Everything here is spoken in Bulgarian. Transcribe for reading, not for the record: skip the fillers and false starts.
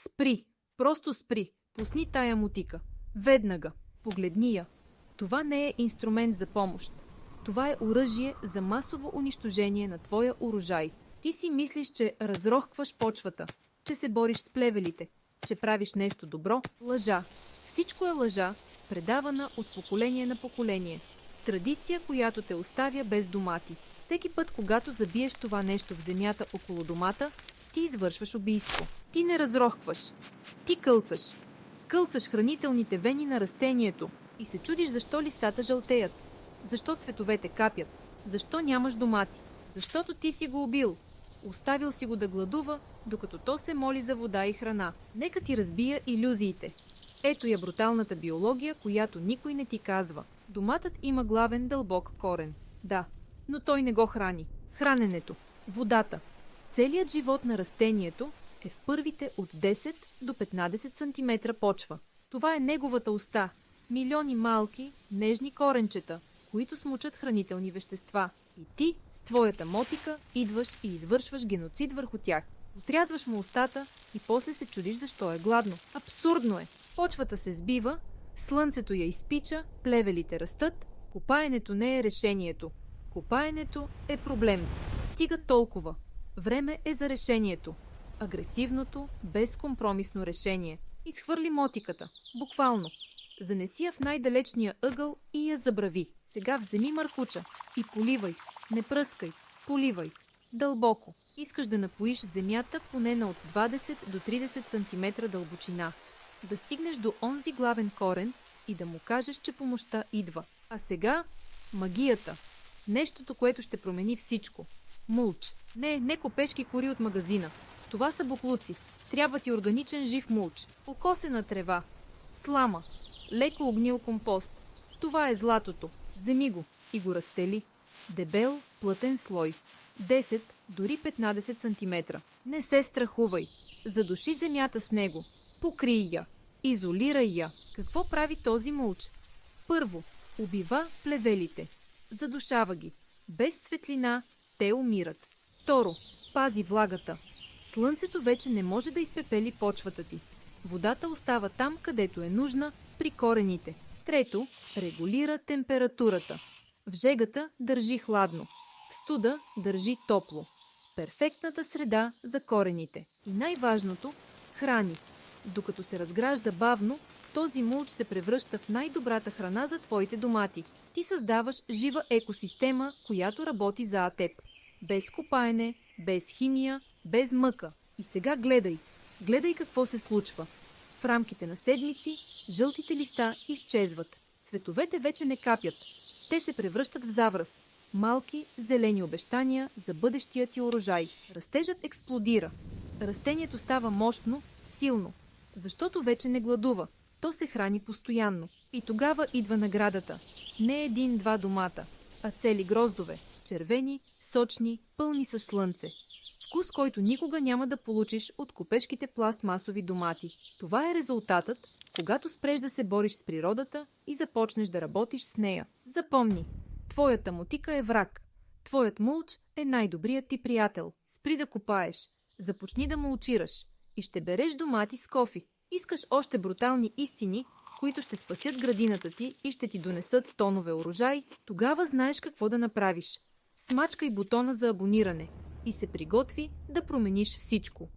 Спри! Просто спри! Пусни тая мотика! Веднага! Погледни я! Това не е инструмент за помощ. Това е оръжие за масово унищожение на твоя урожай. Ти си мислиш, че разрохкваш почвата, че се бориш с плевелите, че правиш нещо добро. Лъжа. Всичко е лъжа, предавана от поколение на поколение. Традиция, която те оставя без домати. Всеки път, когато забиеш това нещо в земята около домата, ти извършваш убийство. Ти не разрохкваш. Ти кълцаш. Кълцаш хранителните вени на растението и се чудиш защо листата жълтеят. Защо цветовете капят? Защо нямаш домати? Защото ти си го убил. Оставил си го да гладува, докато то се моли за вода и храна. Нека ти разбия илюзиите. Ето я бруталната биология, която никой не ти казва. Доматът има главен дълбок корен. Да, но той не го храни. Храненето, водата. Целият живот на растението е в първите от 10 до 15 см почва. Това е неговата уста. Милиони малки, нежни коренчета, които смучат хранителни вещества. И ти, с твоята мотика, идваш и извършваш геноцид върху тях. Отрязваш му устата и после се чудиш защо е гладно. Абсурдно е! Почвата се сбива, слънцето я изпича, плевелите растат. Копаенето не е решението. Копаенето е проблемът. Стига толкова. Време е за решението. Агресивното, безкомпромисно решение. Изхвърли мотиката. Буквално. Занеси я в най-далечния ъгъл и я забрави. Сега вземи маркуча и поливай. Не пръскай. Поливай. Дълбоко. Искаш да напоиш земята поне на от 20 до 30 см дълбочина. Да стигнеш до онзи главен корен и да му кажеш, че помощта идва. А сега магията. Нещото, което ще промени всичко. Мулч. Не копешки кори от магазина. Това са боклуци. Трябва ти органичен жив мулч. Окосена трева. Слама. Леко огнил компост. Това е златото. Вземи го и го разстели. Дебел, плътен слой. 10, дори 15 см. Не се страхувай. Задуши земята с него. Покрий я. Изолирай я. Какво прави този мулч? Първо, убива плевелите. Задушава ги. Без светлина те умират. Второ, пази влагата. Слънцето вече не може да изпепели почвата ти. Водата остава там, където е нужна, при корените. Трето, регулира температурата. В жегата държи хладно. В студа държи топло. Перфектната среда за корените. И най-важното – храни. Докато се разгражда бавно, този мулч се превръща в най-добрата храна за твоите домати. Ти създаваш жива екосистема, която работи за теб. Без копаене, без химия, без мъка. И сега гледай. Гледай какво се случва. В рамките на седмици жълтите листа изчезват. Цветовете вече не капят. Те се превръщат в завръз. Малки, зелени обещания за бъдещия ти урожай. Растежът експлодира. Растението става мощно, силно, защото вече не гладува. То се храни постоянно. И тогава идва наградата. Не един-два домата, а цели гроздове. Червени, сочни, пълни със слънце. Вкус, който никога няма да получиш от копешките пластмасови домати. Това е резултатът, когато спреш да се бориш с природата и започнеш да работиш с нея. Запомни, твоята мотика е враг. Твоят мулч е най-добрият ти приятел. Спри да копаеш. Започни да мулчираш. И ще береш домати с кофи. Искаш още брутални истини, които ще спасят градината ти и ще ти донесат тонове урожай, тогава знаеш какво да направиш. Смачкай бутона за абониране и се приготви да промениш всичко.